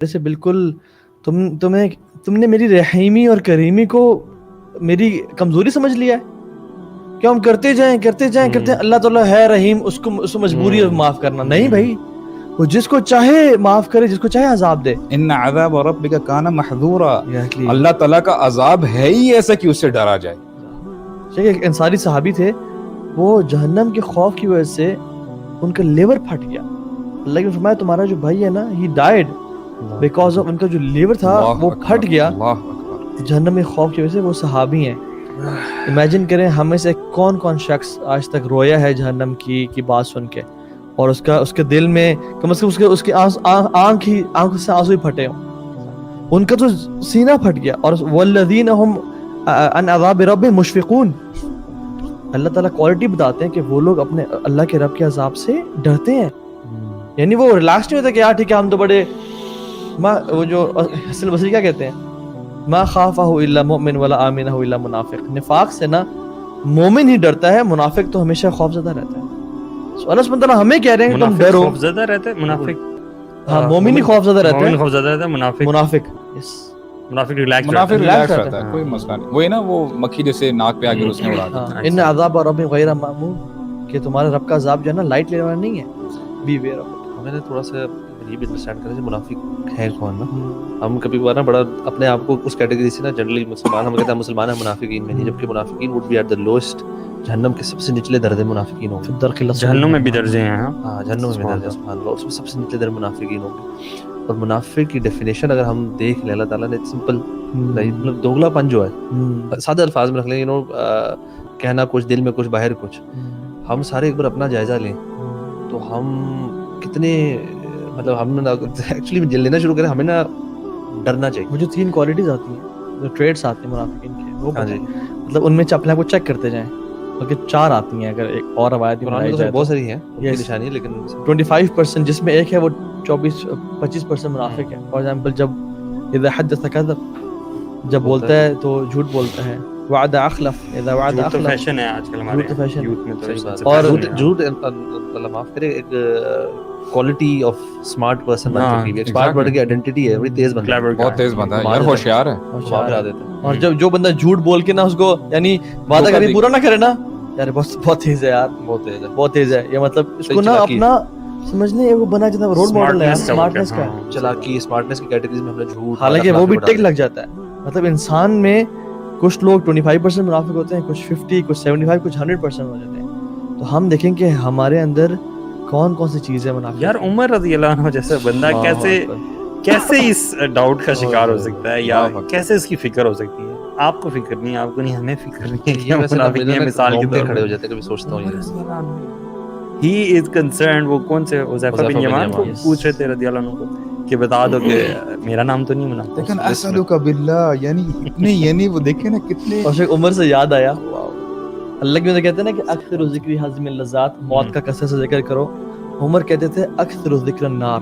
سے بالکل تم نے میری رحیمی اور کریمی کو میری کمزوری سمجھ لیا ہے. کیوں ہم کرتے جائیں اللہ تعالیٰ ہے رحیم, اس کو مجبوری ہے معاف کرنا. نہیں بھائی, وہ جس کو چاہے معاف کرے, جس کو چاہے عذاب دے. ان عذاب ربک کان محذورا, اللہ تعالیٰ کا عذاب ہے ہی ایسا کہ اس سے ڈرا جائے. ایک انصاری صحابی تھے, وہ جہنم کے خوف کی وجہ سے ان کا لیور پھٹ گیا. اللہ نے فرمایا تمہارا جو بھائی ہے نا, ہی ڈائیڈ بیکاز آف ان کا جو لیور تھا وہ پھٹ گیا جہنم میں خوف کی وجہ سے. وہ صحابی ہیں. امیجن کریں ہمیں سے کون شخص آج تک رویا ہے جہنم کی بات سن کے, اور اس کے دل میں کم از کم اس کے آنکھ سے آنسو ہی پھٹے ہوں. ان کا تو سینہ پھٹ گیا. اور والذین هم عن عذاب ربهم مشفقون, اللہ تعالیٰ کوالٹی بتاتے ہیں کہ وہ لوگ اپنے اللہ کے رب کے عذاب سے ڈرتے ہیں. یعنی وہ ریلیکس نہیں ہوتا کہ یار ٹھیک ہے ہم تو بڑے وہ جو حسن بصری کیا کہتے ہیں, ما خافہ الا مؤمن ولا آمنہ الا منافق. نفاق سے نا مومن ہی ڈرتا ہے, منافق تو ہمیشہ خوف زدہ رہتا ہے. سو اللہ سبحانہ تعالیٰ ہمیں کہہ رہے ہیں کہ تم ڈرو. خوف زدہ رہتا ہے منافق, ہاں مومن ہی خوف زدہ رہتا ہے, خوف زدہ رہتا ہے منافق یس منافق ریلیکس رہتا ہے, کوئی مسئلہ نہیں. وہی نا وہ مکھی جیسے ناک پہ آ گئی اس نے اڑا دیا. ان عذاب رب غیر معمول, کہ تمہارے رب کا عذاب جو ہے نا لائٹ لینے والا نہیں ہے. Be aware. میں نے تھوڑا سا یہ بھی انڈرسٹینڈ کرنا منافق ہے کون نا. ہم کبھی کبھار نا بڑا اپنے آپ کو اس کیٹیگری سے نا جنرلی مسلمان ہم کہتے ہیں مسلمان ہیں منافقین میں نہیں, جبکہ منافقین would be at the lowest. جہنم کے سب سے نچلے درجے منافقین ہوں گے. جہنم میں بھی درجے ہیں. ہاں جہنم میں بھی درجے سبحان اللہ, اس میں سب سے نچلے درجے منافقین ہوں گے. اور منافق کی ڈیفینیشن اگر ہم دیکھ لیں, اللہ تعالیٰ نے سمپل مطلب دوگلا پن جو ہے سادہ الفاظ میں رکھ لیں, کہنا کچھ دل میں کچھ باہر کچھ. ہم سارے ایک بار اپنا جائزہ لیں تو ہم کتنے مطلب ہم ایکچولی لینا شروع کریں, ہمیں نا ڈرنا چاہیے. مجھے 3 کوالٹیز آتی ہیں, جو ٹریٹس آتے ہیں منافقین کے, وہ مطلب ان میں اپنے آپ کو چیک کرتے جائیں. بلکہ 4 آتی ہیں اگر ایک اور روایت میں بہت ساری ہیں نشانی ہے, لیکن 25% جس میں ایک ہے وہ 25% منافق ہے. فار ایگزامپل جب اذا حدث کذب, جب بولتا ہے تو جھوٹ بولتا ہے. وعد اخلف, اذا وعد اخلف. فیشن ہے آج کل ہمارے یوتھ میں تو. اور جھوٹ اللہ معاف کرے ایک کوالٹی آف اسمارٹ پرسن بن چکی ہے. اسمارٹ ورڈ کی آئیڈینٹی ہے, بڑی تیز بنتا ہے, بہت تیز بنتا ہے یار, ہوشیار ہے. اور جب جو بندہ جھوٹ بول کے نا اس کو یعنی وعدہ کبھی پورا نہ کرے نا, یار بہت تیز ہے یار, بہت تیز ہے. یہ مطلب اس کو نا اپنا سمجھنے وہ بنا جاتا ہے, رول ماڈل ہے اسمارٹنس کا. چلاکی اسمارٹنس کی کیٹیگریز میں ہم نے جھوٹ, حالانکہ وہ بھی ٹک لگ جاتا ہے. مطلب انسان میں کچھ لوگ 25% منافق ہوتے ہیں, کچھ 50, کچھ 75, کچھ 100% ہو جاتے ہیں. تو ہم دیکھیں کہ ہمارے اندر کون سی چیزیں منافق. یار عمر رضی اللہ عنہ جیسا بندہ کیسے اس ڈاؤٹ کا شکار ہو سکتا ہے, یا کیسے اس کی فکر ہو سکتی ہے. آپ کو فکر نہیں, آپ کو نہیں, ہمیں فکر نہیں ہے. مثال کے طور کھڑے ہو جاتے ہیں, کبھی سوچتا ہوں ہی از کنسرنڈ. وہ کون سے حذیفہ بن یمان کو پوچھ رہے تھے رضی اللہ عنہ کو کہ بتا دو کہ میرا نام تو نہیں منافق. لیکن اسالک باللہ, یعنی وہ دیکھیں نا کتنے. اور عمر سے یاد آیا, اللہ کی کہتے ہیں نا کہ اکثر ذکر حزم اللذات, موت کا کثرت سے ذکر کرو. عمر کہتے تھے اکثر ذکر النار,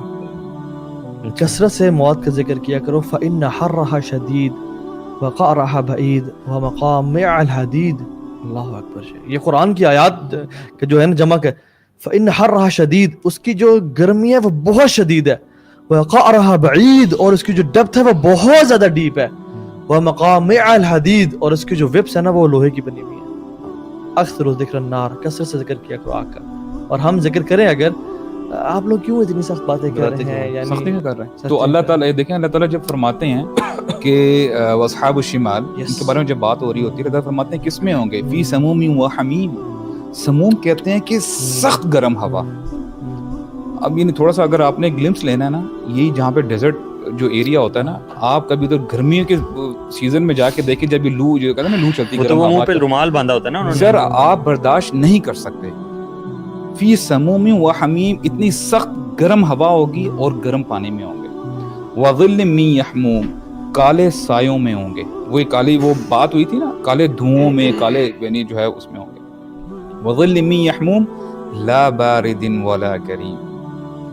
کثرت سے موت کا ذکر کیا کرو. فإن حرها شدید وقعرها بعید ومقامع الحدید. اللہ اکبر. یہ قرآن کی آیات کہ جو ہے نا جمع ہے. فإن حرها شدید, اس کی جو گرمی ہے وہ بہت شدید ہے. وقعرها بعید, اور اس کی جو ڈیپتھ ہے وہ بہت زیادہ ڈیپ ہے. ومقامع الحدید, اور اس کی جو وپس ہے نا وہ لوہے کی بنی ہوئی ہے. اکثر ذکر النار, کثرت سے ذکر کیا کرو آگ کا. اور ہم ذکر کریں اگر, آپ لوگ کیوں اتنی سخت باتیں کر رہے ہیں, یعنی سختی کیوں کر رہے ہیں. تو اللہ تعالیٰ دیکھیں, اللہ تعالیٰ جب فرماتے ہیں کہ واصحاب الشمال, ان کے بارے میں جب بات ہو رہی ہوتی ہے, اللہ فرماتے ہیں کس میں ہوں گے. فی سموم و حمیم. سموم کہتے ہیں کہ سخت گرم ہوا. اب یہ تھوڑا سا اگر آپ نے گلمپس لینا ہے نا, یہی جہاں پہ ڈیزرٹ جو ایریا ہوتا ہے نا, آپ کبھی تو گرمیوں کے سیزن میں جا کے دیکھیں, جب یہ لو جو کہتے ہیں نا لو چلتی ہے, تو وہ منہ پہ رومال باندھا ہوتا ہے نا سر, آپ برداشت نہیں کر سکتے. فی سموم و حمیم, اتنی سخت گرم ہوا ہوگی اور گرم پانی میں ہوں گے. وظل من یحموم, کالے سایوں میں ہوں گے. وہی کالی وہ بات ہوئی تھی نا, کالے دھوؤں میں, کالے یعنی جو ہے اس میں ہوں گے. وظل من یحموم لا بارد ولا کریم.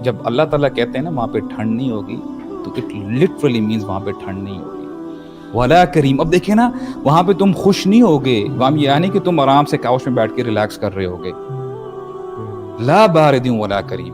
جب اللہ تعالیٰ کہتے ہیں نا وہاں پہ ٹھنڈ نہیں ہوگی, تو اٹ لٹرلی مینز وہاں پہ ٹھنڈ نہیں ہوگی. ولا کریم, اب دیکھیں نا وہاں پہ تم خوش نہیں ہوگے, وہاں یہ نہیں کہ تم آرام سے کاؤچ میں بیٹھ کے ریلیکس کر رہے ہوگے. لا بارد ولا کریم,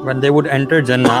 When they would enter Jannah,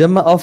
jama of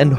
and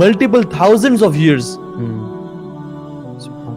multiple thousands of years।